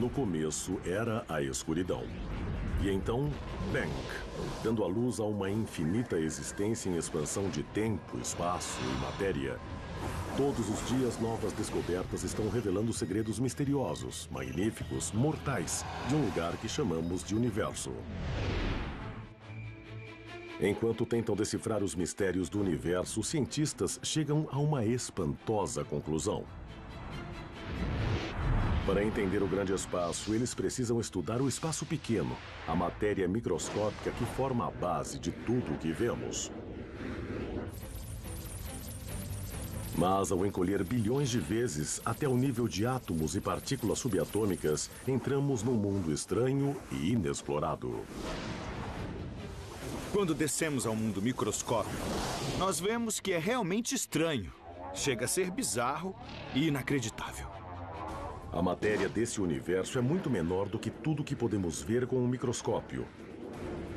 No começo era a escuridão. E então, Bang, dando à luz a uma infinita existência em expansão de tempo, espaço e matéria. Todos os dias, novas descobertas estão revelando segredos misteriosos, magníficos, mortais, de um lugar que chamamos de universo. Enquanto tentam decifrar os mistérios do universo, os cientistas chegam a uma espantosa conclusão. Para entender o grande espaço, eles precisam estudar o espaço pequeno, a matéria microscópica que forma a base de tudo o que vemos. Mas ao encolher bilhões de vezes até o nível de átomos e partículas subatômicas, entramos num mundo estranho e inexplorado. Quando descemos ao mundo microscópico, nós vemos que é realmente estranho. Chega a ser bizarro e inacreditável. A matéria desse universo é muito menor do que tudo que podemos ver com um microscópio,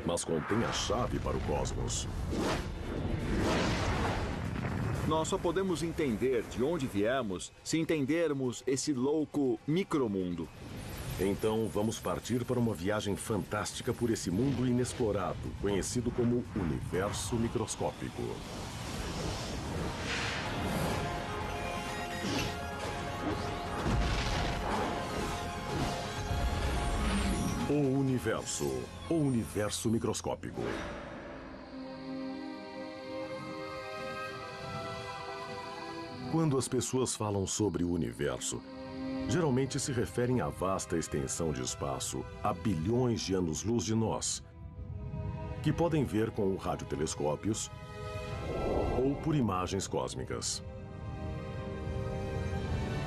mas contém a chave para o cosmos. Nós só podemos entender de onde viemos se entendermos esse louco micromundo. Então, vamos partir para uma viagem fantástica por esse mundo inexplorado, conhecido como universo microscópico. O universo microscópico. Quando as pessoas falam sobre o universo, geralmente se referem à vasta extensão de espaço a bilhões de anos-luz de nós, que podem ver com radiotelescópios ou por imagens cósmicas.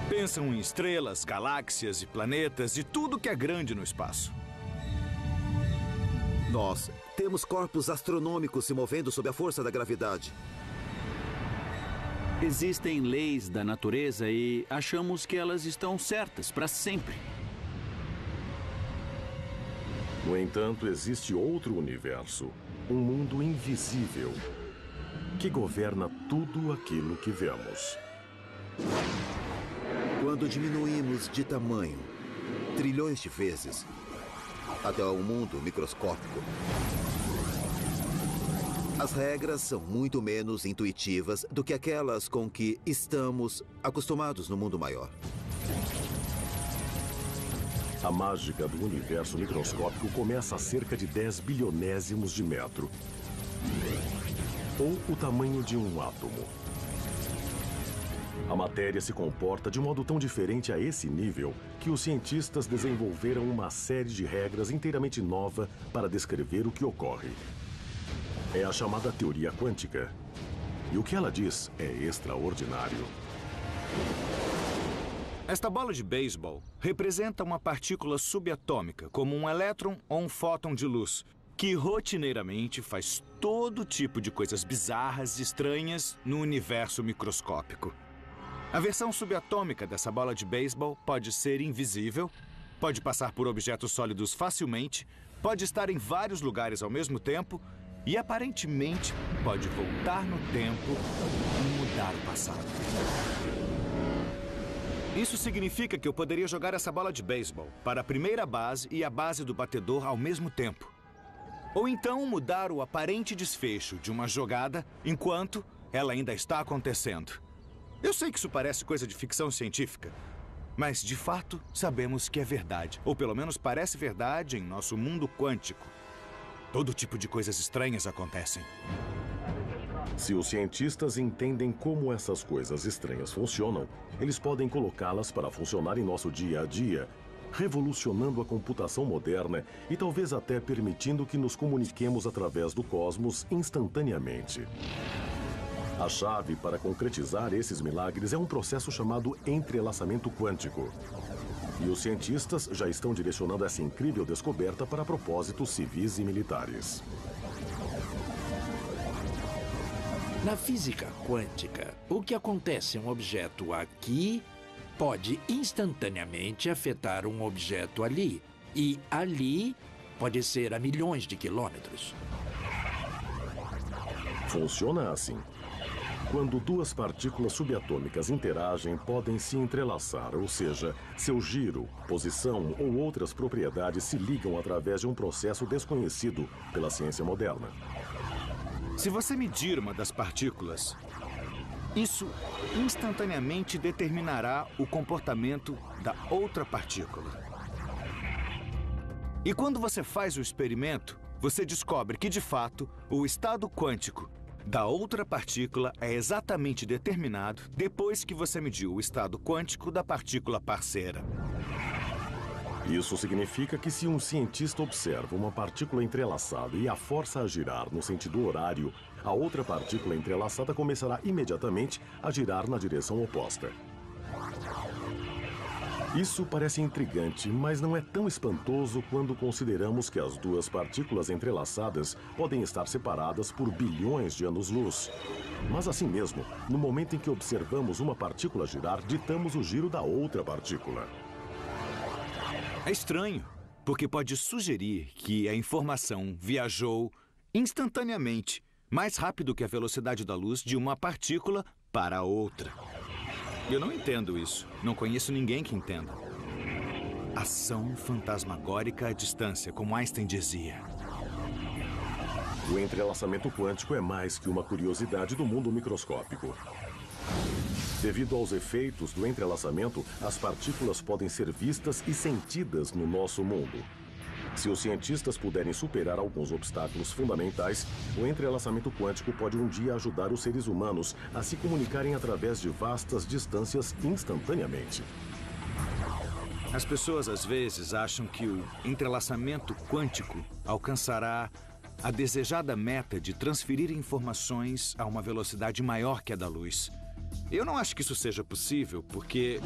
Pensam em estrelas, galáxias e planetas e tudo que é grande no espaço. Nós temos corpos astronômicos se movendo sob a força da gravidade. Existem leis da natureza e achamos que elas estão certas para sempre. No entanto, existe outro universo, um mundo invisível, que governa tudo aquilo que vemos. Quando diminuímos de tamanho, trilhões de vezes, até o mundo microscópico, as regras são muito menos intuitivas do que aquelas com que estamos acostumados no mundo maior. A mágica do universo microscópico começa a cerca de 10 bilionésimos de metro, ou o tamanho de um átomo. A matéria se comporta de modo tão diferente a esse nível que os cientistas desenvolveram uma série de regras inteiramente nova para descrever o que ocorre. É a chamada teoria quântica. E o que ela diz é extraordinário. Esta bola de beisebol representa uma partícula subatômica, como um elétron ou um fóton de luz, que rotineiramente faz todo tipo de coisas bizarras e estranhas no universo microscópico. A versão subatômica dessa bola de beisebol pode ser invisível, pode passar por objetos sólidos facilmente, pode estar em vários lugares ao mesmo tempo e, aparentemente, pode voltar no tempo e mudar o passado. Isso significa que eu poderia jogar essa bola de beisebol para a primeira base e a base do batedor ao mesmo tempo. Ou então mudar o aparente desfecho de uma jogada enquanto ela ainda está acontecendo. Eu sei que isso parece coisa de ficção científica, mas de fato sabemos que é verdade, ou pelo menos parece verdade em nosso mundo quântico. Todo tipo de coisas estranhas acontecem. Se os cientistas entendem como essas coisas estranhas funcionam, eles podem colocá-las para funcionar em nosso dia a dia, revolucionando a computação moderna e talvez até permitindo que nos comuniquemos através do cosmos instantaneamente. A chave para concretizar esses milagres é um processo chamado entrelaçamento quântico. E os cientistas já estão direcionando essa incrível descoberta para propósitos civis e militares. Na física quântica, o que acontece em um objeto aqui pode instantaneamente afetar um objeto ali. E ali pode ser a milhões de quilômetros. Funciona assim. Quando duas partículas subatômicas interagem, podem se entrelaçar, ou seja, seu giro, posição ou outras propriedades se ligam através de um processo desconhecido pela ciência moderna. Se você medir uma das partículas, isso instantaneamente determinará o comportamento da outra partícula. E quando você faz o experimento, você descobre que, de fato, o estado quântico da outra partícula é exatamente determinado depois que você mediu o estado quântico da partícula parceira. Isso significa que se um cientista observa uma partícula entrelaçada e a força a girar no sentido horário, a outra partícula entrelaçada começará imediatamente a girar na direção oposta. Isso parece intrigante, mas não é tão espantoso quando consideramos que as duas partículas entrelaçadas podem estar separadas por bilhões de anos-luz. Mas assim mesmo, no momento em que observamos uma partícula girar, ditamos o giro da outra partícula. É estranho, porque pode sugerir que a informação viajou instantaneamente, mais rápido que a velocidade da luz de uma partícula para outra. Eu não entendo isso. Não conheço ninguém que entenda. Ação fantasmagórica à distância, como Einstein dizia. O entrelaçamento quântico é mais que uma curiosidade do mundo microscópico. Devido aos efeitos do entrelaçamento, as partículas podem ser vistas e sentidas no nosso mundo. Se os cientistas puderem superar alguns obstáculos fundamentais, o entrelaçamento quântico pode um dia ajudar os seres humanos a se comunicarem através de vastas distâncias instantaneamente. As pessoas às vezes acham que o entrelaçamento quântico alcançará a desejada meta de transferir informações a uma velocidade maior que a da luz. Eu não acho que isso seja possível, porque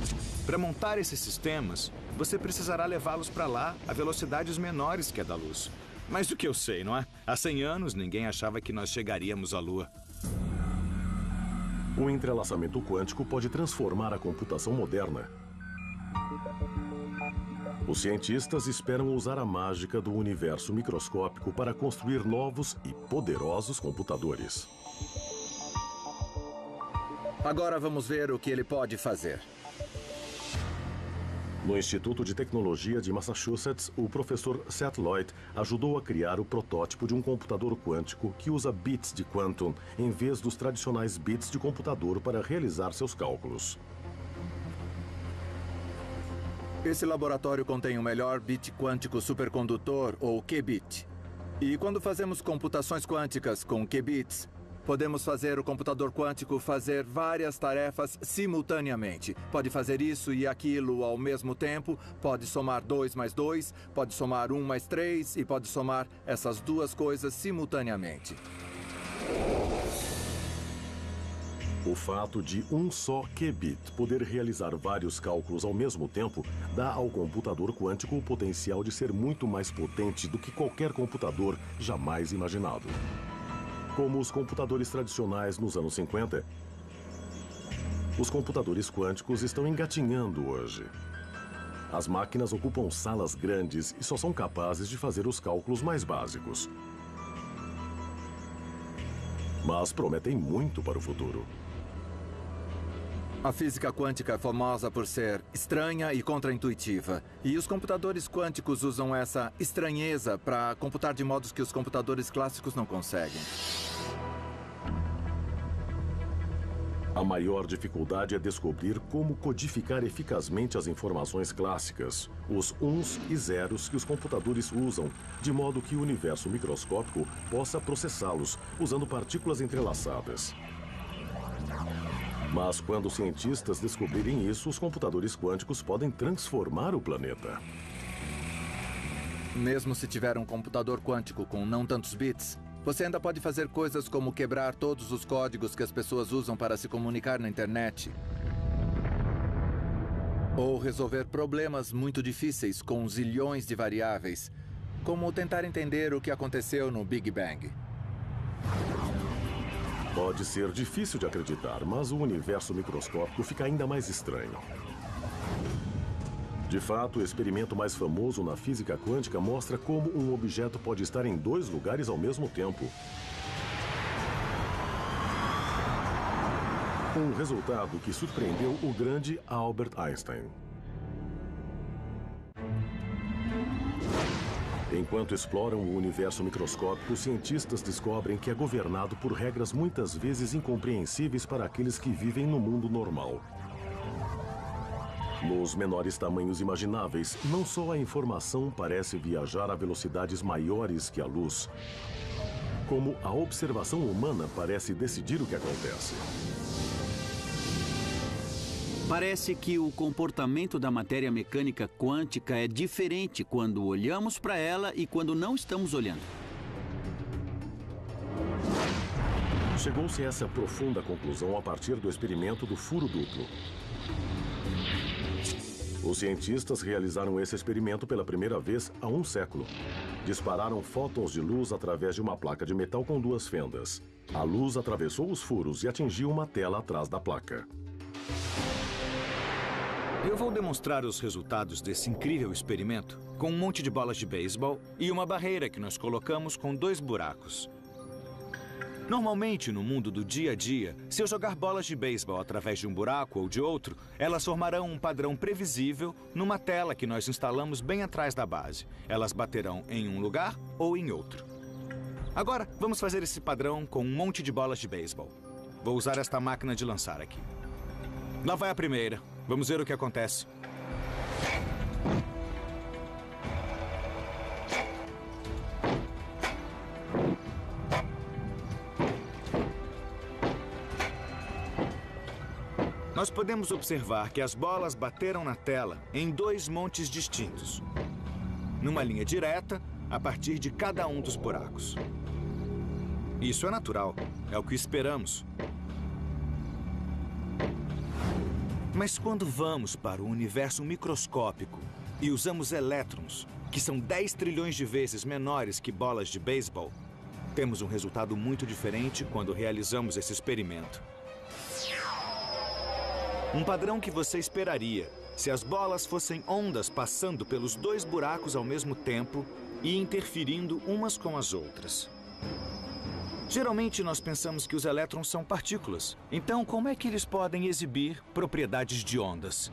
para montar esses sistemas, você precisará levá-los para lá a velocidades menores que a da luz. Mas do que eu sei, não é? Há 100 anos, ninguém achava que nós chegaríamos à Lua. O entrelaçamento quântico pode transformar a computação moderna. Os cientistas esperam usar a mágica do universo microscópico para construir novos e poderosos computadores. Agora vamos ver o que ele pode fazer. No Instituto de Tecnologia de Massachusetts, o professor Seth Lloyd ajudou a criar o protótipo de um computador quântico que usa bits de quantum em vez dos tradicionais bits de computador para realizar seus cálculos. Esse laboratório contém o melhor bit quântico supercondutor, ou qubit. E quando fazemos computações quânticas com qubits, podemos fazer o computador quântico fazer várias tarefas simultaneamente. Pode fazer isso e aquilo ao mesmo tempo, pode somar 2 mais 2, pode somar 1 mais 3 e pode somar essas duas coisas simultaneamente. O fato de um só qubit poder realizar vários cálculos ao mesmo tempo dá ao computador quântico o potencial de ser muito mais potente do que qualquer computador jamais imaginado. Como os computadores tradicionais nos anos 50, os computadores quânticos estão engatinhando hoje. As máquinas ocupam salas grandes e só são capazes de fazer os cálculos mais básicos. Mas prometem muito para o futuro. A física quântica é famosa por ser estranha e contraintuitiva. E os computadores quânticos usam essa estranheza para computar de modos que os computadores clássicos não conseguem. A maior dificuldade é descobrir como codificar eficazmente as informações clássicas, os uns e zeros que os computadores usam, de modo que o universo microscópico possa processá-los, usando partículas entrelaçadas. Mas quando os cientistas descobrirem isso, os computadores quânticos podem transformar o planeta. Mesmo se tiver um computador quântico com não tantos bits, você ainda pode fazer coisas como quebrar todos os códigos que as pessoas usam para se comunicar na internet. Ou resolver problemas muito difíceis com zilhões de variáveis, como tentar entender o que aconteceu no Big Bang. Pode ser difícil de acreditar, mas o universo microscópico fica ainda mais estranho. De fato, o experimento mais famoso na física quântica mostra como um objeto pode estar em 2 lugares ao mesmo tempo. Um resultado que surpreendeu o grande Albert Einstein. Enquanto exploram o universo microscópico, cientistas descobrem que é governado por regras muitas vezes incompreensíveis para aqueles que vivem no mundo normal. Nos menores tamanhos imagináveis, não só a informação parece viajar a velocidades maiores que a luz, como a observação humana parece decidir o que acontece. Parece que o comportamento da matéria mecânica quântica é diferente quando olhamos para ela e quando não estamos olhando. Chegou-se a essa profunda conclusão a partir do experimento do furo duplo. Os cientistas realizaram esse experimento pela primeira vez há um século. Dispararam fótons de luz através de uma placa de metal com duas fendas. A luz atravessou os furos e atingiu uma tela atrás da placa. Eu vou demonstrar os resultados desse incrível experimento com um monte de bolas de beisebol e uma barreira que nós colocamos com 2 buracos. Normalmente, no mundo do dia a dia, se eu jogar bolas de beisebol através de um buraco ou de outro, elas formarão um padrão previsível numa tela que nós instalamos bem atrás da base. Elas baterão em um lugar ou em outro. Agora, vamos fazer esse padrão com um monte de bolas de beisebol. Vou usar esta máquina de lançar aqui. Lá vai a primeira. Vamos ver o que acontece. Nós podemos observar que as bolas bateram na tela em 2 montes distintos, numa linha direta, a partir de cada um dos buracos. Isso é natural, é o que esperamos. Mas quando vamos para o universo microscópico e usamos elétrons, que são 10 trilhões de vezes menores que bolas de beisebol, temos um resultado muito diferente quando realizamos esse experimento. Um padrão que você esperaria se as bolas fossem ondas passando pelos 2 buracos ao mesmo tempo e interferindo umas com as outras. Geralmente nós pensamos que os elétrons são partículas. Então, como é que eles podem exibir propriedades de ondas?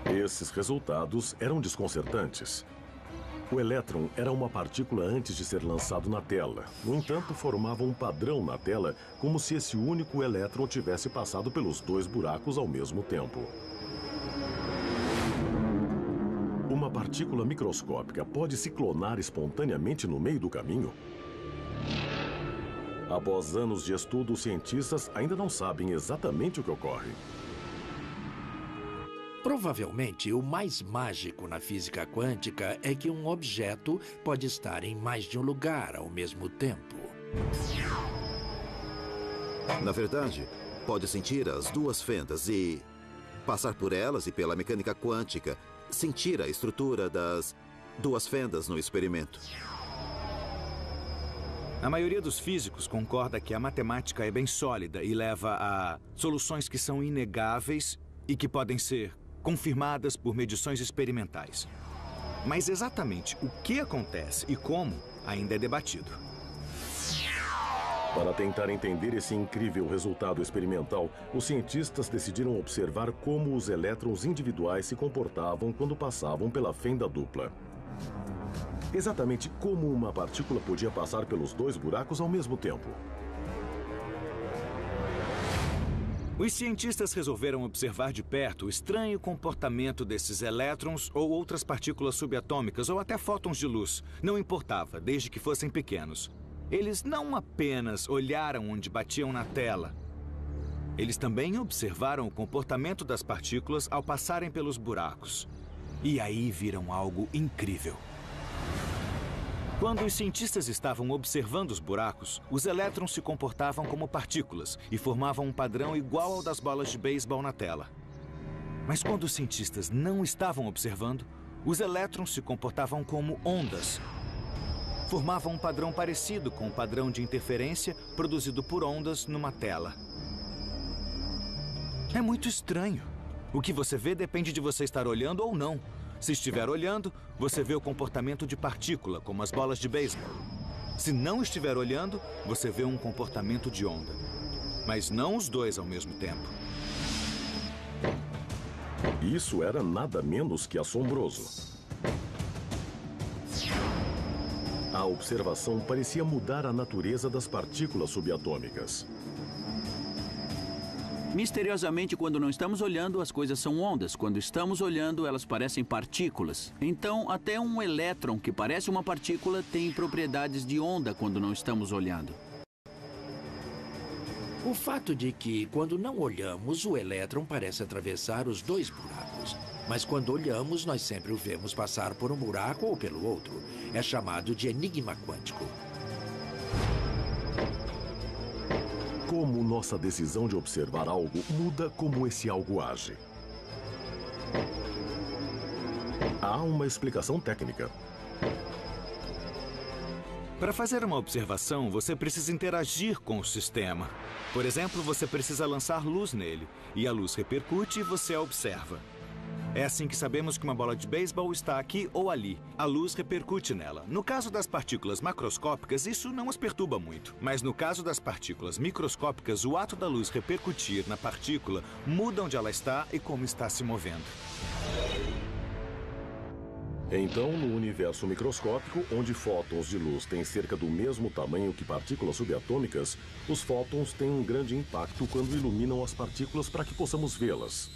Esses resultados eram desconcertantes. O elétron era uma partícula antes de ser lançado na tela. No entanto, formava um padrão na tela, como se esse único elétron tivesse passado pelos 2 buracos ao mesmo tempo. Uma partícula microscópica pode se clonar espontaneamente no meio do caminho? Após anos de estudo, os cientistas ainda não sabem exatamente o que ocorre. Provavelmente, o mais mágico na física quântica é que um objeto pode estar em mais de um lugar ao mesmo tempo. Na verdade, pode sentir as 2 fendas e passar por elas e pela mecânica quântica, sentir a estrutura das 2 fendas no experimento. A maioria dos físicos concorda que a matemática é bem sólida e leva a soluções que são inegáveis e que podem ser confirmadas por medições experimentais. Mas exatamente o que acontece e como ainda é debatido. Para tentar entender esse incrível resultado experimental, os cientistas decidiram observar como os elétrons individuais se comportavam quando passavam pela fenda dupla. Exatamente como uma partícula podia passar pelos 2 buracos ao mesmo tempo. Os cientistas resolveram observar de perto o estranho comportamento desses elétrons ou outras partículas subatômicas ou até fótons de luz. Não importava, desde que fossem pequenos. Eles não apenas olharam onde batiam na tela. Eles também observaram o comportamento das partículas ao passarem pelos buracos. E aí viram algo incrível. Quando os cientistas estavam observando os buracos, os elétrons se comportavam como partículas e formavam um padrão igual ao das bolas de beisebol na tela. Mas quando os cientistas não estavam observando, os elétrons se comportavam como ondas. Formavam um padrão parecido com o padrão de interferência produzido por ondas numa tela. É muito estranho. O que você vê depende de você estar olhando ou não. Se estiver olhando, você vê o comportamento de partícula, como as bolas de beisebol. Se não estiver olhando, você vê um comportamento de onda. mas não os dois ao mesmo tempo. Isso era nada menos que assombroso. A observação parecia mudar a natureza das partículas subatômicas. Misteriosamente, quando não estamos olhando, as coisas são ondas. Quando estamos olhando, elas parecem partículas. Então, até um elétron que parece uma partícula tem propriedades de onda quando não estamos olhando. O fato de que, quando não olhamos, o elétron parece atravessar os dois buracos. Mas quando olhamos, nós sempre o vemos passar por um buraco ou pelo outro. É chamado de enigma quântico. Como nossa decisão de observar algo muda como esse algo age. Há uma explicação técnica. Para fazer uma observação, você precisa interagir com o sistema. Por exemplo, você precisa lançar luz nele, e a luz repercute e você a observa. É assim que sabemos que uma bola de beisebol está aqui ou ali. A luz repercute nela. No caso das partículas macroscópicas, isso não as perturba muito. Mas no caso das partículas microscópicas, o ato da luz repercutir na partícula muda onde ela está e como está se movendo. Então, no universo microscópico, onde fótons de luz têm cerca do mesmo tamanho que partículas subatômicas, os fótons têm um grande impacto quando iluminam as partículas para que possamos vê-las.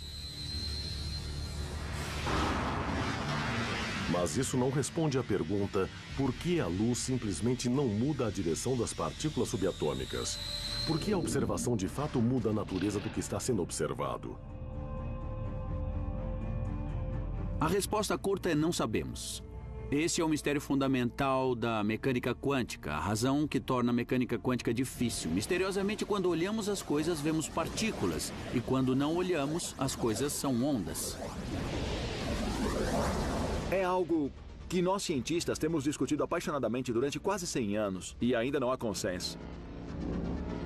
Mas isso não responde à pergunta por que a luz simplesmente não muda a direção das partículas subatômicas. Por que a observação de fato muda a natureza do que está sendo observado? A resposta curta é não sabemos. Esse é o mistério fundamental da mecânica quântica, a razão que torna a mecânica quântica difícil. Misteriosamente, quando olhamos as coisas, vemos partículas, e quando não olhamos, as coisas são ondas. É algo que nós cientistas temos discutido apaixonadamente durante quase 100 anos e ainda não há consenso.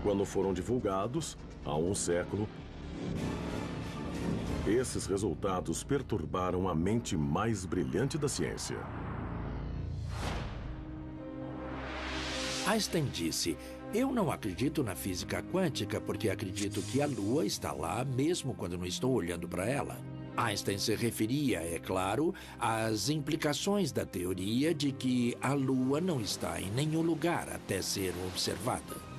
Quando foram divulgados, há um século, esses resultados perturbaram a mente mais brilhante da ciência. Einstein disse: "Eu não acredito na física quântica porque acredito que a Lua está lá mesmo quando não estou olhando para ela." Einstein se referia, é claro, às implicações da teoria de que a Lua não está em nenhum lugar até ser observada.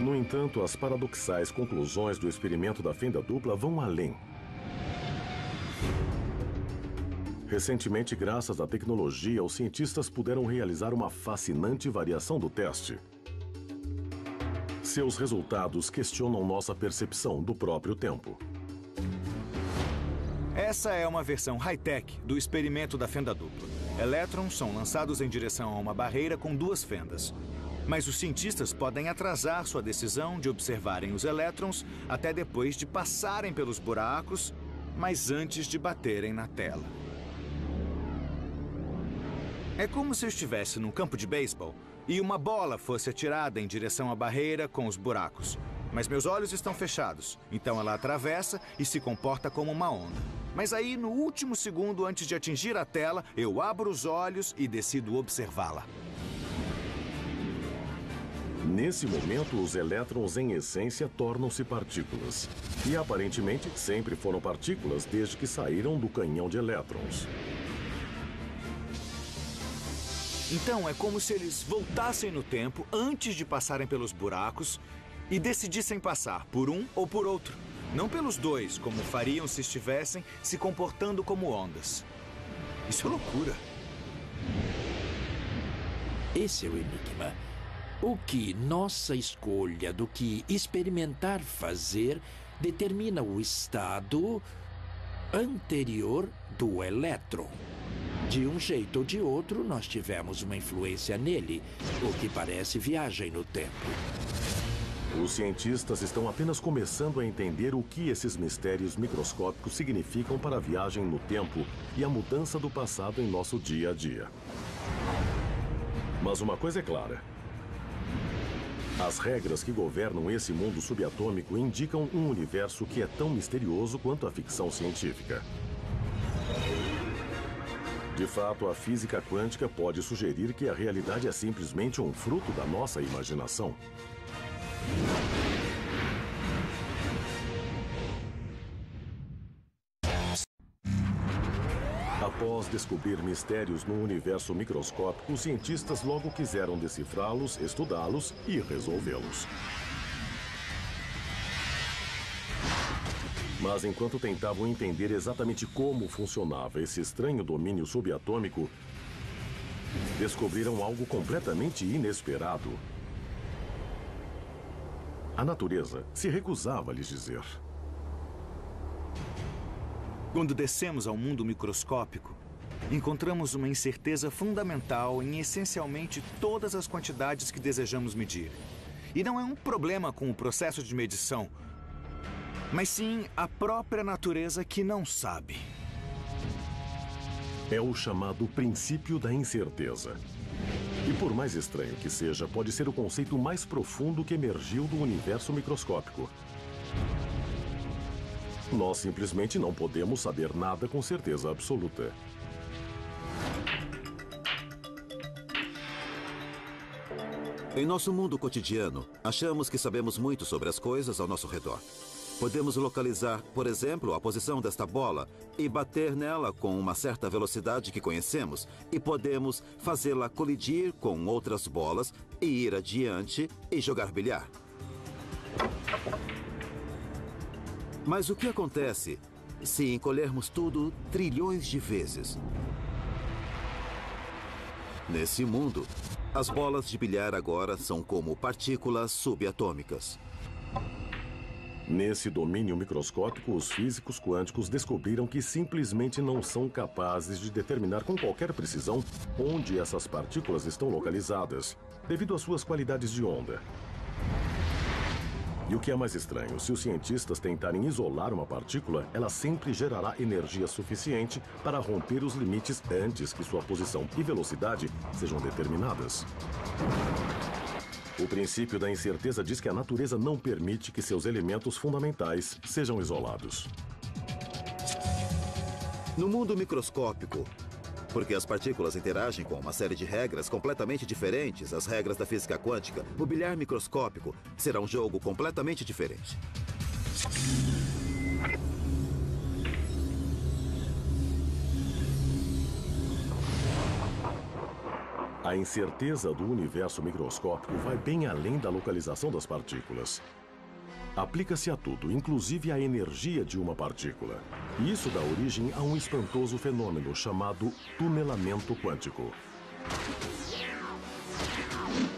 No entanto, as paradoxais conclusões do experimento da fenda dupla vão além. Recentemente, graças à tecnologia, os cientistas puderam realizar uma fascinante variação do teste. Seus resultados questionam nossa percepção do próprio tempo. Essa é uma versão high-tech do experimento da fenda dupla. Elétrons são lançados em direção a uma barreira com duas fendas. Mas os cientistas podem atrasar sua decisão de observarem os elétrons até depois de passarem pelos buracos, mas antes de baterem na tela. É como se eu estivesse num campo de beisebol e uma bola fosse atirada em direção à barreira com os buracos. Mas meus olhos estão fechados, então ela atravessa e se comporta como uma onda. Mas aí, no último segundo antes de atingir a tela, eu abro os olhos e decido observá-la. Nesse momento, os elétrons, em essência, tornam-se partículas. E, aparentemente, sempre foram partículas desde que saíram do canhão de elétrons. Então, é como se eles voltassem no tempo antes de passarem pelos buracos e decidissem passar por um ou por outro. Não pelos dois, como fariam se estivessem se comportando como ondas. Isso é loucura. Esse é o enigma. O que nossa escolha do que experimentar fazer determina o estado anterior do elétron. De um jeito ou de outro, nós tivemos uma influência nele, o que parece viagem no tempo. Os cientistas estão apenas começando a entender o que esses mistérios microscópicos significam para a viagem no tempo e a mudança do passado em nosso dia a dia. Mas uma coisa é clara. As regras que governam esse mundo subatômico indicam um universo que é tão misterioso quanto a ficção científica. De fato, a física quântica pode sugerir que a realidade é simplesmente um fruto da nossa imaginação. Após descobrir mistérios no universo microscópico, os cientistas logo quiseram decifrá-los, estudá-los e resolvê-los. Mas enquanto tentavam entender exatamente como funcionava esse estranho domínio subatômico, descobriram algo completamente inesperado. A natureza se recusava a lhes dizer. Quando descemos ao mundo microscópico, encontramos uma incerteza fundamental em essencialmente todas as quantidades que desejamos medir. E não é um problema com o processo de medição, mas sim a própria natureza que não sabe. É o chamado princípio da incerteza. E por mais estranho que seja, pode ser o conceito mais profundo que emergiu do universo microscópico. Nós simplesmente não podemos saber nada com certeza absoluta. Em nosso mundo cotidiano, achamos que sabemos muito sobre as coisas ao nosso redor. Podemos localizar, por exemplo, a posição desta bola e bater nela com uma certa velocidade que conhecemos, e podemos fazê-la colidir com outras bolas e ir adiante e jogar bilhar. Mas o que acontece se encolhermos tudo trilhões de vezes? Nesse mundo, as bolas de bilhar agora são como partículas subatômicas. Nesse domínio microscópico, os físicos quânticos descobriram que simplesmente não são capazes de determinar com qualquer precisão onde essas partículas estão localizadas, devido às suas qualidades de onda. E o que é mais estranho, se os cientistas tentarem isolar uma partícula, ela sempre gerará energia suficiente para romper os limites antes que sua posição e velocidade sejam determinadas. O princípio da incerteza diz que a natureza não permite que seus elementos fundamentais sejam isolados. No mundo microscópico, porque as partículas interagem com uma série de regras completamente diferentes, as regras da física quântica, o bilhar microscópico será um jogo completamente diferente. A incerteza do universo microscópico vai bem além da localização das partículas. Aplica-se a tudo, inclusive à energia de uma partícula. E isso dá origem a um espantoso fenômeno chamado tunelamento quântico.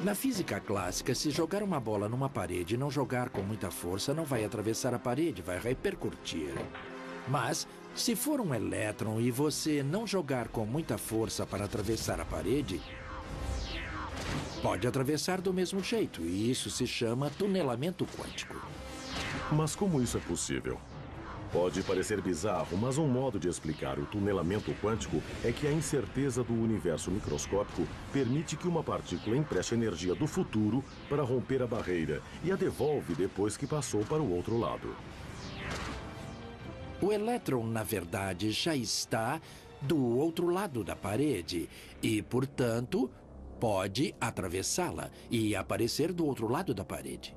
Na física clássica, se jogar uma bola numa parede e não jogar com muita força, não vai atravessar a parede, vai repercutir. Mas, se for um elétron e você não jogar com muita força para atravessar a parede, pode atravessar do mesmo jeito, e isso se chama tunelamento quântico. Mas como isso é possível? Pode parecer bizarro, mas um modo de explicar o tunelamento quântico é que a incerteza do universo microscópico permite que uma partícula empreste energia do futuro para romper a barreira e a devolve depois que passou para o outro lado. O elétron, na verdade, já está do outro lado da parede e, portanto, pode atravessá-la e aparecer do outro lado da parede.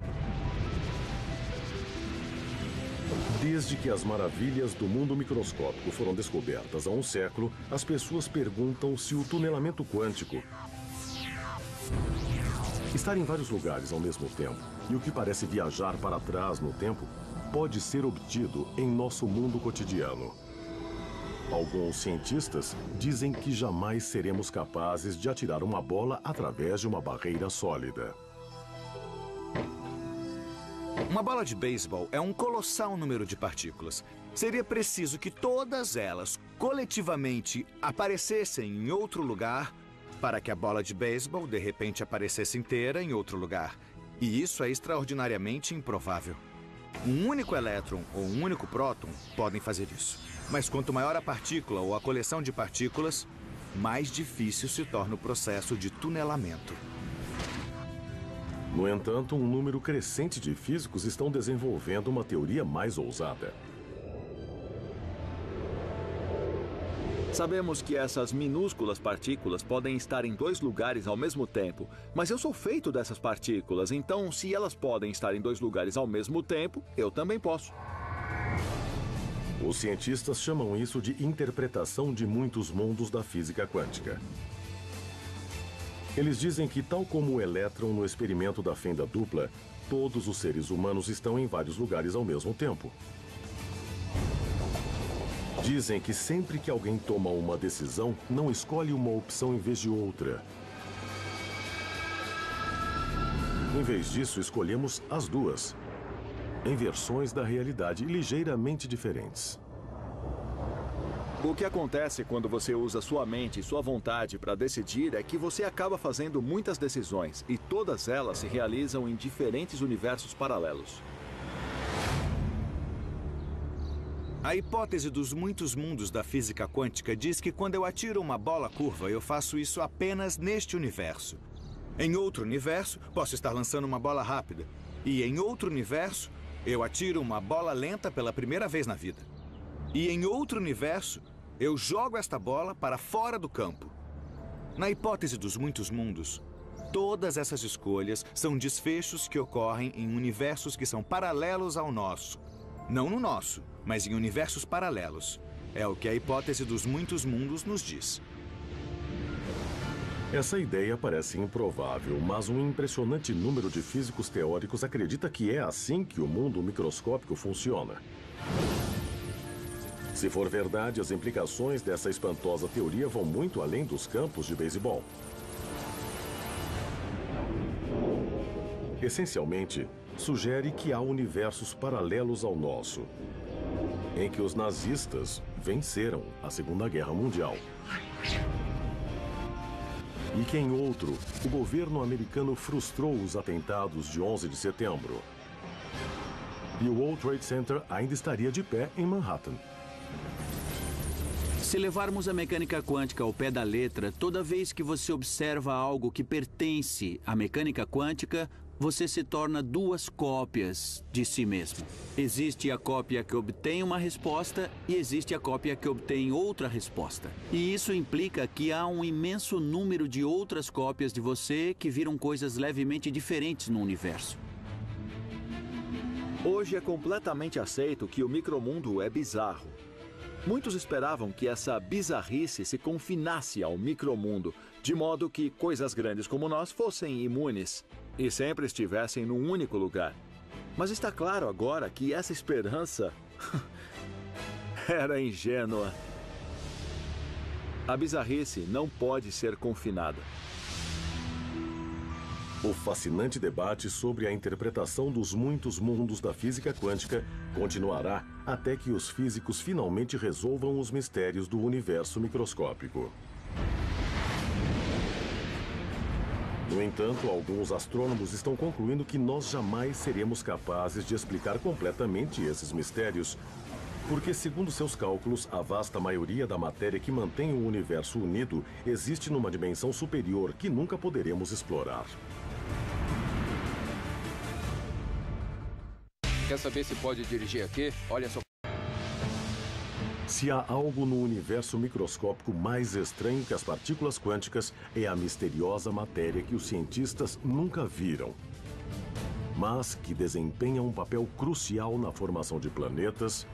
Desde que as maravilhas do mundo microscópico foram descobertas há um século, as pessoas perguntam se o tunelamento quântico estar em vários lugares ao mesmo tempo e o que parece viajar para trás no tempo pode ser obtido em nosso mundo cotidiano. Alguns cientistas dizem que jamais seremos capazes de atirar uma bola através de uma barreira sólida. Uma bola de beisebol é um colossal número de partículas. Seria preciso que todas elas, coletivamente, aparecessem em outro lugar para que a bola de beisebol, de repente, aparecesse inteira em outro lugar. E isso é extraordinariamente improvável. Um único elétron ou um único próton podem fazer isso. Mas quanto maior a partícula ou a coleção de partículas, mais difícil se torna o processo de tunelamento. No entanto, um número crescente de físicos estão desenvolvendo uma teoria mais ousada. Sabemos que essas minúsculas partículas podem estar em 2 lugares ao mesmo tempo, mas eu sou feito dessas partículas, então se elas podem estar em 2 lugares ao mesmo tempo, eu também posso. Os cientistas chamam isso de interpretação de muitos mundos da física quântica. Eles dizem que, tal como o elétron no experimento da fenda dupla, todos os seres humanos estão em vários lugares ao mesmo tempo. Dizem que sempre que alguém toma uma decisão, não escolhe uma opção em vez de outra. Em vez disso, escolhemos as duas, em versões da realidade ligeiramente diferentes. O que acontece quando você usa sua mente e sua vontade para decidir é que você acaba fazendo muitas decisões e todas elas se realizam em diferentes universos paralelos. A hipótese dos muitos mundos da física quântica diz que quando eu atiro uma bola curva, eu faço isso apenas neste universo. Em outro universo, posso estar lançando uma bola rápida. E em outro universo, eu atiro uma bola lenta pela primeira vez na vida. E em outro universo, eu jogo esta bola para fora do campo. Na hipótese dos muitos mundos, todas essas escolhas são desfechos que ocorrem em universos que são paralelos ao nosso. Não no nosso, mas em universos paralelos. É o que a hipótese dos muitos mundos nos diz. Essa ideia parece improvável, mas um impressionante número de físicos teóricos acredita que é assim que o mundo microscópico funciona. Se for verdade, as implicações dessa espantosa teoria vão muito além dos campos de beisebol. Essencialmente, sugere que há universos paralelos ao nosso, em que os nazistas venceram a Segunda Guerra Mundial. E que em outro, o governo americano frustrou os atentados de 11 de setembro. E o World Trade Center ainda estaria de pé em Manhattan. Se levarmos a mecânica quântica ao pé da letra, toda vez que você observa algo que pertence à mecânica quântica, você se torna 2 cópias de si mesmo. Existe a cópia que obtém uma resposta e existe a cópia que obtém outra resposta. E isso implica que há um imenso número de outras cópias de você que viram coisas levemente diferentes no universo. Hoje é completamente aceito que o micromundo é bizarro. Muitos esperavam que essa bizarrice se confinasse ao micromundo, de modo que coisas grandes como nós fossem imunes e sempre estivessem num único lugar. Mas está claro agora que essa esperança era ingênua. A bizarrice não pode ser confinada. O fascinante debate sobre a interpretação dos muitos mundos da física quântica continuará até que os físicos finalmente resolvam os mistérios do universo microscópico. No entanto, alguns astrônomos estão concluindo que nós jamais seremos capazes de explicar completamente esses mistérios, porque, segundo seus cálculos, a vasta maioria da matéria que mantém o universo unido existe numa dimensão superior que nunca poderemos explorar. Quer saber se pode dirigir aqui? Olha só. Se há algo no universo microscópico mais estranho que as partículas quânticas, é a misteriosa matéria que os cientistas nunca viram, mas que desempenha um papel crucial na formação de planetas,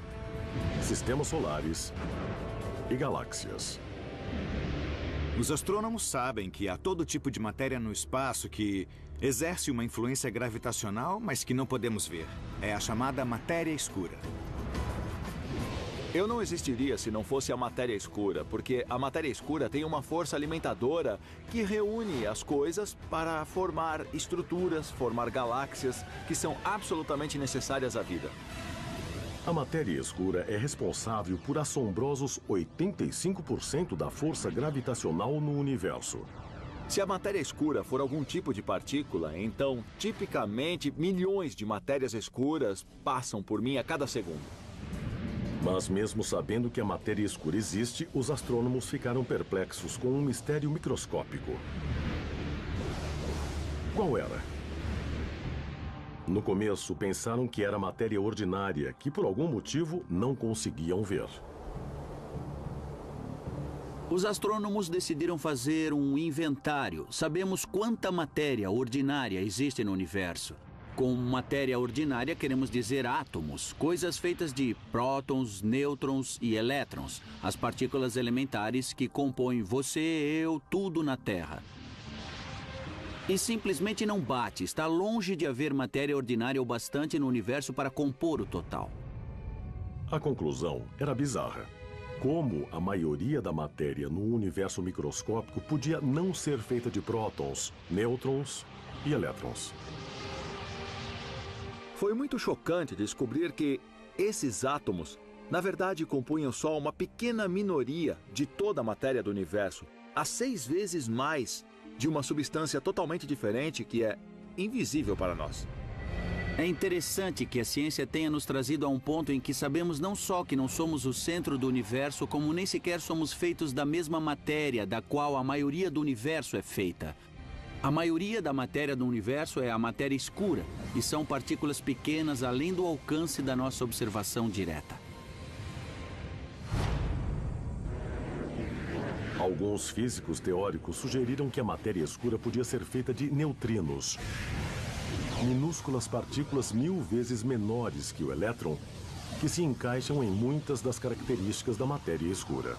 sistemas solares e galáxias. Os astrônomos sabem que há todo tipo de matéria no espaço que exerce uma influência gravitacional, mas que não podemos ver. É a chamada matéria escura. Eu não existiria se não fosse a matéria escura, porque a matéria escura tem uma força alimentadora que reúne as coisas para formar estruturas, formar galáxias que são absolutamente necessárias à vida. A matéria escura é responsável por assombrosos 85% da força gravitacional no universo. Se a matéria escura for algum tipo de partícula, então, tipicamente, milhões de matérias escuras passam por mim a cada segundo. Mas mesmo sabendo que a matéria escura existe, os astrônomos ficaram perplexos com um mistério microscópico. Qual era? No começo, pensaram que era matéria ordinária, que por algum motivo não conseguiam ver. Os astrônomos decidiram fazer um inventário. Sabemos quanta matéria ordinária existe no universo. Com matéria ordinária, queremos dizer átomos, coisas feitas de prótons, nêutrons e elétrons, as partículas elementares que compõem você, eu, tudo na Terra. E simplesmente não bate. Está longe de haver matéria ordinária o bastante no universo para compor o total. A conclusão era bizarra. Como a maioria da matéria no universo microscópico podia não ser feita de prótons, nêutrons e elétrons. Foi muito chocante descobrir que esses átomos, na verdade, compunham só uma pequena minoria de toda a matéria do universo, a 6 vezes mais de uma substância totalmente diferente que é invisível para nós. É interessante que a ciência tenha nos trazido a um ponto em que sabemos não só que não somos o centro do universo, como nem sequer somos feitos da mesma matéria da qual a maioria do universo é feita. A maioria da matéria do universo é a matéria escura, e são partículas pequenas além do alcance da nossa observação direta. Alguns físicos teóricos sugeriram que a matéria escura podia ser feita de neutrinos, minúsculas partículas 1000 vezes menores que o elétron, que se encaixam em muitas das características da matéria escura.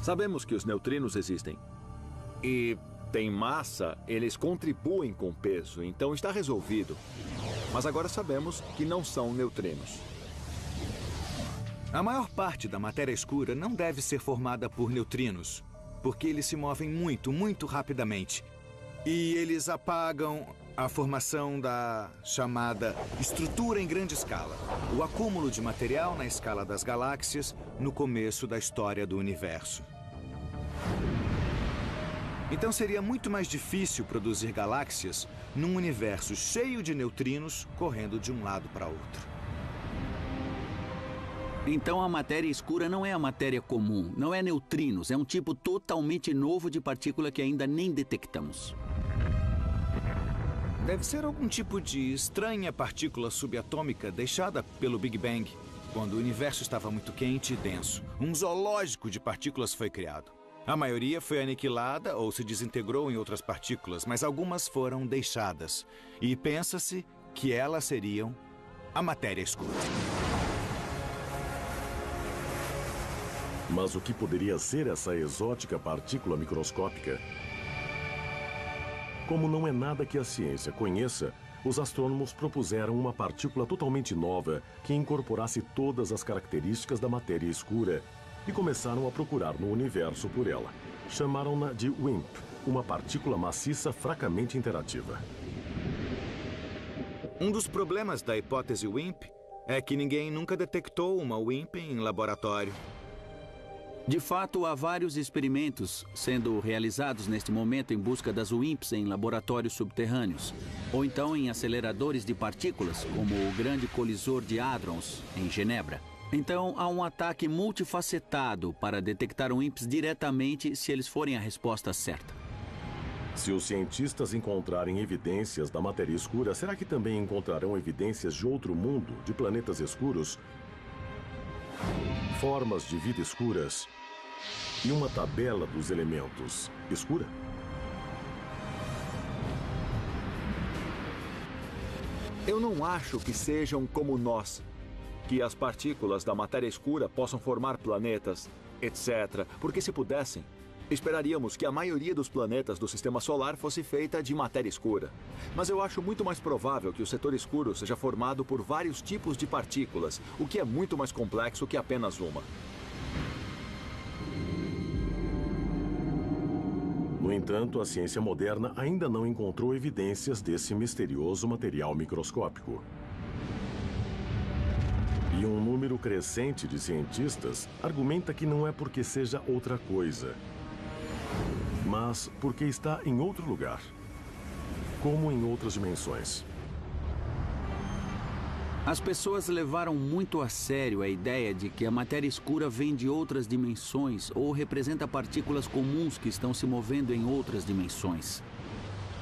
Sabemos que os neutrinos existem. E tem massa, eles contribuem com peso, então está resolvido. Mas agora sabemos que não são neutrinos. A maior parte da matéria escura não deve ser formada por neutrinos, porque eles se movem muito, muito rapidamente. E eles apagam a formação da chamada estrutura em grande escala, o acúmulo de material na escala das galáxias no começo da história do universo. Então seria muito mais difícil produzir galáxias num universo cheio de neutrinos correndo de um lado para outro. Então a matéria escura não é a matéria comum, não é neutrinos, é um tipo totalmente novo de partícula que ainda nem detectamos. Deve ser algum tipo de estranha partícula subatômica deixada pelo Big Bang, quando o universo estava muito quente e denso. Um zoológico de partículas foi criado. A maioria foi aniquilada ou se desintegrou em outras partículas, mas algumas foram deixadas. E pensa-se que elas seriam a matéria escura. Mas o que poderia ser essa exótica partícula microscópica? Como não é nada que a ciência conheça, os astrônomos propuseram uma partícula totalmente nova que incorporasse todas as características da matéria escura e começaram a procurar no universo por ela. Chamaram-na de WIMP, uma partícula maciça fracamente interativa. Um dos problemas da hipótese WIMP é que ninguém nunca detectou uma WIMP em laboratório. De fato, há vários experimentos sendo realizados neste momento em busca das WIMPs em laboratórios subterrâneos, ou então em aceleradores de partículas, como o Grande Colisor de Hadrons, em Genebra. Então, há um ataque multifacetado para detectar WIMPs diretamente se eles forem a resposta certa. Se os cientistas encontrarem evidências da matéria escura, será que também encontrarão evidências de outro mundo, de planetas escuros? Formas de vida escuras e uma tabela dos elementos escura? Eu não acho que sejam como nós, que as partículas da matéria escura possam formar planetas, etc. Porque se pudessem, esperaríamos que a maioria dos planetas do Sistema Solar fosse feita de matéria escura. Mas eu acho muito mais provável que o setor escuro seja formado por vários tipos de partículas, o que é muito mais complexo que apenas uma. No entanto, a ciência moderna ainda não encontrou evidências desse misterioso material microscópico. E um número crescente de cientistas argumenta que não é porque seja outra coisa, mas porque está em outro lugar, como em outras dimensões. As pessoas levaram muito a sério a ideia de que a matéria escura vem de outras dimensões ou representa partículas comuns que estão se movendo em outras dimensões.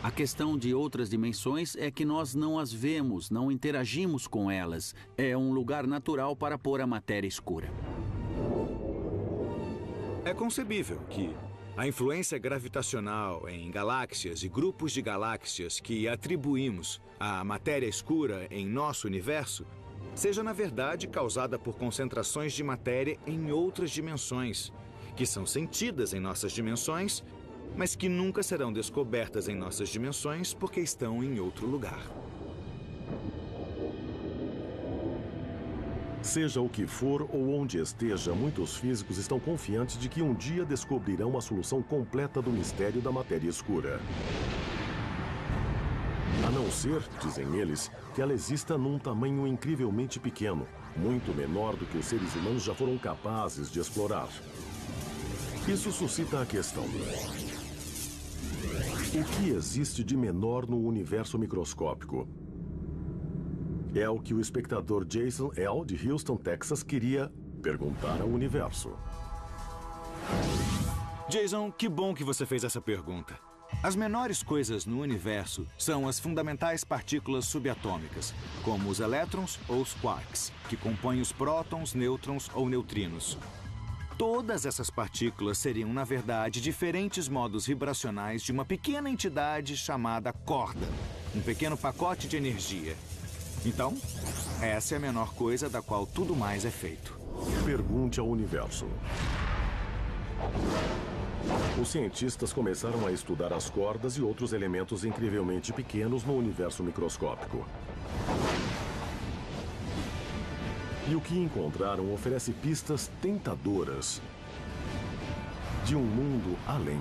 A questão de outras dimensões é que nós não as vemos, não interagimos com elas. É um lugar natural para pôr a matéria escura. É concebível que a influência gravitacional em galáxias e grupos de galáxias que atribuímos à matéria escura em nosso universo seja, na verdade, causada por concentrações de matéria em outras dimensões, que são sentidas em nossas dimensões, mas que nunca serão descobertas em nossas dimensões porque estão em outro lugar. Seja o que for ou onde esteja, muitos físicos estão confiantes de que um dia descobrirão a solução completa do mistério da matéria escura. A não ser, dizem eles, que ela exista num tamanho incrivelmente pequeno, muito menor do que os seres humanos já foram capazes de explorar. Isso suscita a questão: o que existe de menor no universo microscópico? É o que o espectador Jason L., de Houston, Texas, queria perguntar ao universo. Jason, que bom que você fez essa pergunta. As menores coisas no universo são as fundamentais partículas subatômicas, como os elétrons ou os quarks, que compõem os prótons, nêutrons ou neutrinos. Todas essas partículas seriam, na verdade, diferentes modos vibracionais de uma pequena entidade chamada corda, um pequeno pacote de energia. Então, essa é a menor coisa da qual tudo mais é feito. Pergunte ao universo. Os cientistas começaram a estudar as cordas e outros elementos incrivelmente pequenos no universo microscópico. E o que encontraram oferece pistas tentadoras de um mundo além.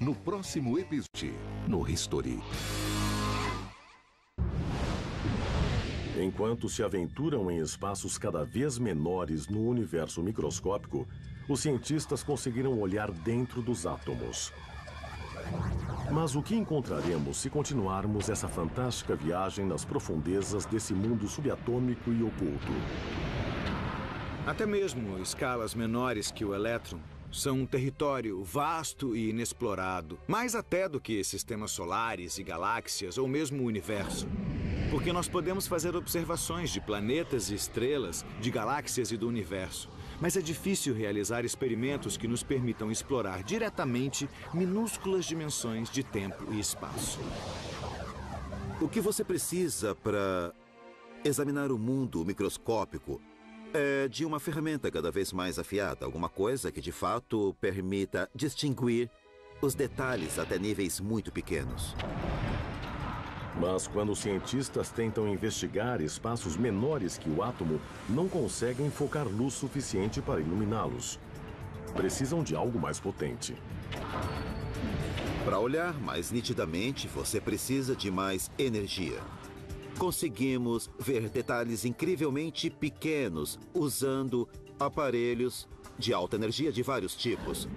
No próximo episódio, no History. Enquanto se aventuram em espaços cada vez menores no universo microscópico, os cientistas conseguiram olhar dentro dos átomos. Mas o que encontraremos se continuarmos essa fantástica viagem nas profundezas desse mundo subatômico e oculto? Até mesmo escalas menores que o elétron são um território vasto e inexplorado, mais até do que sistemas solares e galáxias ou mesmo o universo. Porque nós podemos fazer observações de planetas e estrelas, de galáxias e do universo. Mas é difícil realizar experimentos que nos permitam explorar diretamente minúsculas dimensões de tempo e espaço. O que você precisa para examinar o mundo microscópico é de uma ferramenta cada vez mais afiada, alguma coisa que de fato permita distinguir os detalhes até níveis muito pequenos. Mas quando os cientistas tentam investigar espaços menores que o átomo, não conseguem focar luz suficiente para iluminá-los. Precisam de algo mais potente. Para olhar mais nitidamente, você precisa de mais energia. Conseguimos ver detalhes incrivelmente pequenos usando aparelhos de alta energia de vários tipos.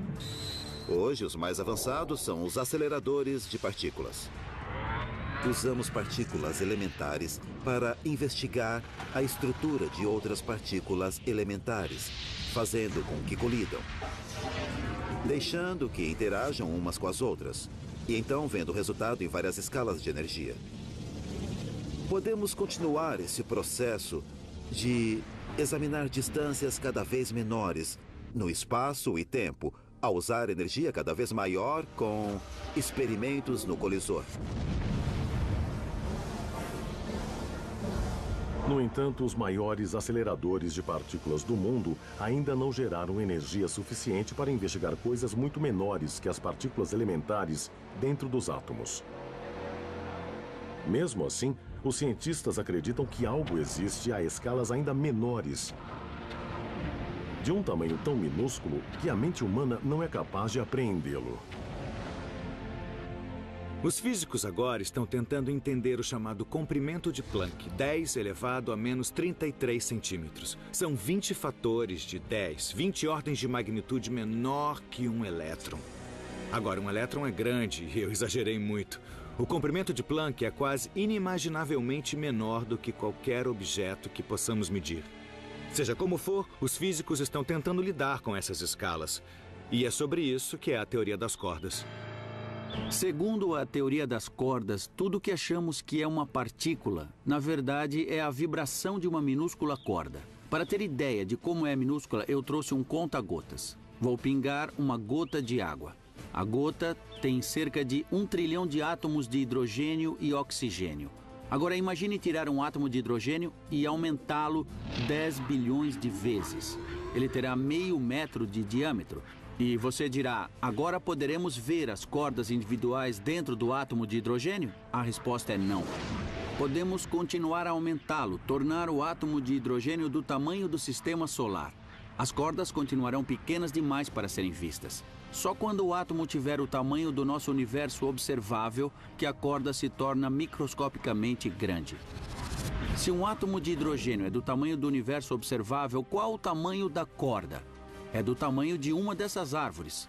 Hoje, os mais avançados são os aceleradores de partículas. Usamos partículas elementares para investigar a estrutura de outras partículas elementares, fazendo com que colidam, deixando que interajam umas com as outras, e então vendo o resultado em várias escalas de energia. Podemos continuar esse processo de examinar distâncias cada vez menores no espaço e tempo, ao usar energia cada vez maior com experimentos no colisor. No entanto, os maiores aceleradores de partículas do mundo ainda não geraram energia suficiente para investigar coisas muito menores que as partículas elementares dentro dos átomos. Mesmo assim, os cientistas acreditam que algo existe a escalas ainda menores, de um tamanho tão minúsculo que a mente humana não é capaz de apreendê-lo. Os físicos agora estão tentando entender o chamado comprimento de Planck, 10 elevado a menos 33 centímetros. São 20 fatores de 10, 20 ordens de magnitude menor que um elétron. Agora, um elétron é grande e eu exagerei muito. O comprimento de Planck é quase inimaginavelmente menor do que qualquer objeto que possamos medir. Seja como for, os físicos estão tentando lidar com essas escalas. E é sobre isso que é a teoria das cordas. Segundo a teoria das cordas, tudo que achamos que é uma partícula, na verdade, é a vibração de uma minúscula corda. Para ter ideia de como é minúscula, eu trouxe um conta-gotas. Vou pingar uma gota de água. A gota tem cerca de 1 trilhão de átomos de hidrogênio e oxigênio. Agora imagine tirar um átomo de hidrogênio e aumentá-lo 10 bilhões de vezes. Ele terá meio metro de diâmetro. E você dirá, agora poderemos ver as cordas individuais dentro do átomo de hidrogênio? A resposta é não. Podemos continuar a aumentá-lo, tornar o átomo de hidrogênio do tamanho do sistema solar. As cordas continuarão pequenas demais para serem vistas. Só quando o átomo tiver o tamanho do nosso universo observável que a corda se torna microscopicamente grande. Se um átomo de hidrogênio é do tamanho do universo observável, qual o tamanho da corda? É do tamanho de uma dessas árvores.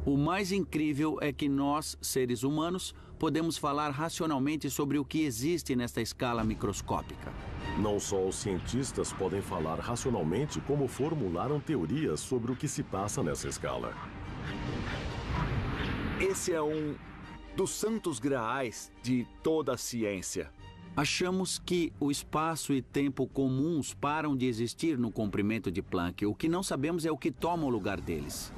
O mais incrível é que nós, seres humanos, podemos falar racionalmente sobre o que existe nesta escala microscópica. Não só os cientistas podem falar racionalmente, como formularam teorias sobre o que se passa nessa escala. Esse é um dos santos graais de toda a ciência. Achamos que o espaço e tempo comuns param de existir no comprimento de Planck. O que não sabemos é o que toma o lugar deles.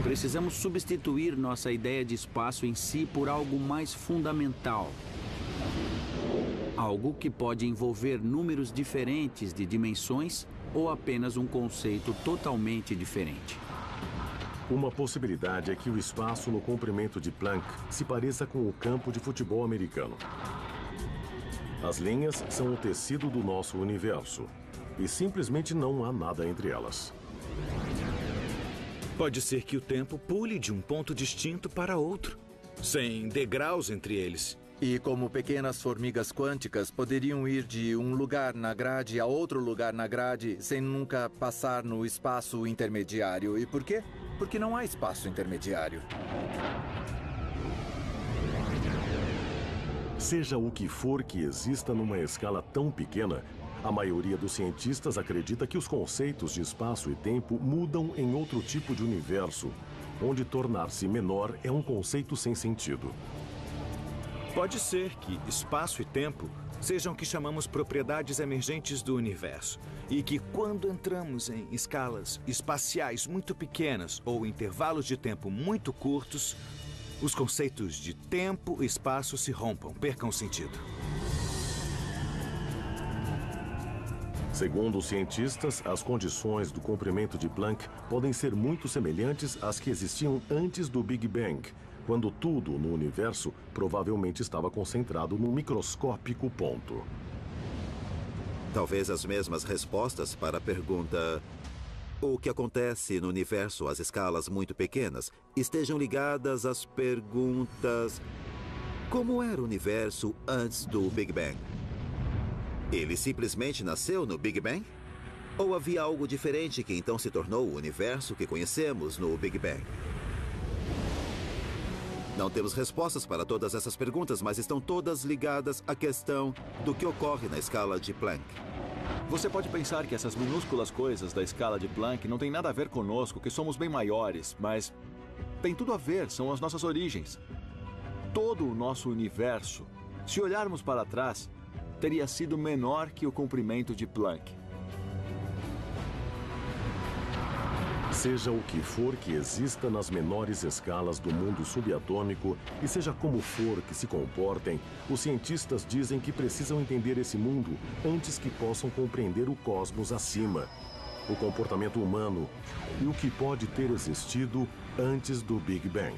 Precisamos substituir nossa ideia de espaço em si por algo mais fundamental. Algo que pode envolver números diferentes de dimensões ou apenas um conceito totalmente diferente. Uma possibilidade é que o espaço no comprimento de Planck se pareça com o campo de futebol americano. As linhas são o tecido do nosso universo e simplesmente não há nada entre elas. Pode ser que o tempo pule de um ponto distinto para outro, sem degraus entre eles. E como pequenas formigas quânticas poderiam ir de um lugar na grade a outro lugar na grade sem nunca passar no espaço intermediário. E por quê? Porque não há espaço intermediário. Seja o que for que exista numa escala tão pequena, a maioria dos cientistas acredita que os conceitos de espaço e tempo mudam em outro tipo de universo, onde tornar-se menor é um conceito sem sentido. Pode ser que espaço e tempo sejam o que chamamos propriedades emergentes do universo, e que quando entramos em escalas espaciais muito pequenas ou intervalos de tempo muito curtos, os conceitos de tempo e espaço se rompam, percam sentido. Segundo os cientistas, as condições do comprimento de Planck podem ser muito semelhantes às que existiam antes do Big Bang, quando tudo no universo provavelmente estava concentrado num microscópico ponto. Talvez as mesmas respostas para a pergunta o que acontece no universo às escalas muito pequenas estejam ligadas às perguntas: como era o universo antes do Big Bang? Ele simplesmente nasceu no Big Bang? Ou havia algo diferente que então se tornou o universo que conhecemos no Big Bang? Não temos respostas para todas essas perguntas, mas estão todas ligadas à questão do que ocorre na escala de Planck. Você pode pensar que essas minúsculas coisas da escala de Planck não têm nada a ver conosco, que somos bem maiores, mas tem tudo a ver, são as nossas origens. Todo o nosso universo, se olharmos para trás, teria sido menor que o comprimento de Planck. Seja o que for que exista nas menores escalas do mundo subatômico e seja como for que se comportem, os cientistas dizem que precisam entender esse mundo antes que possam compreender o cosmos acima, o comportamento humano e o que pode ter existido antes do Big Bang.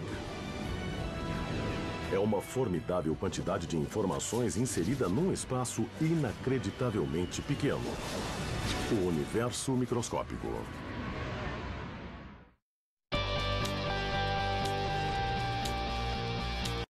É uma formidável quantidade de informações inserida num espaço inacreditavelmente pequeno. O universo microscópico.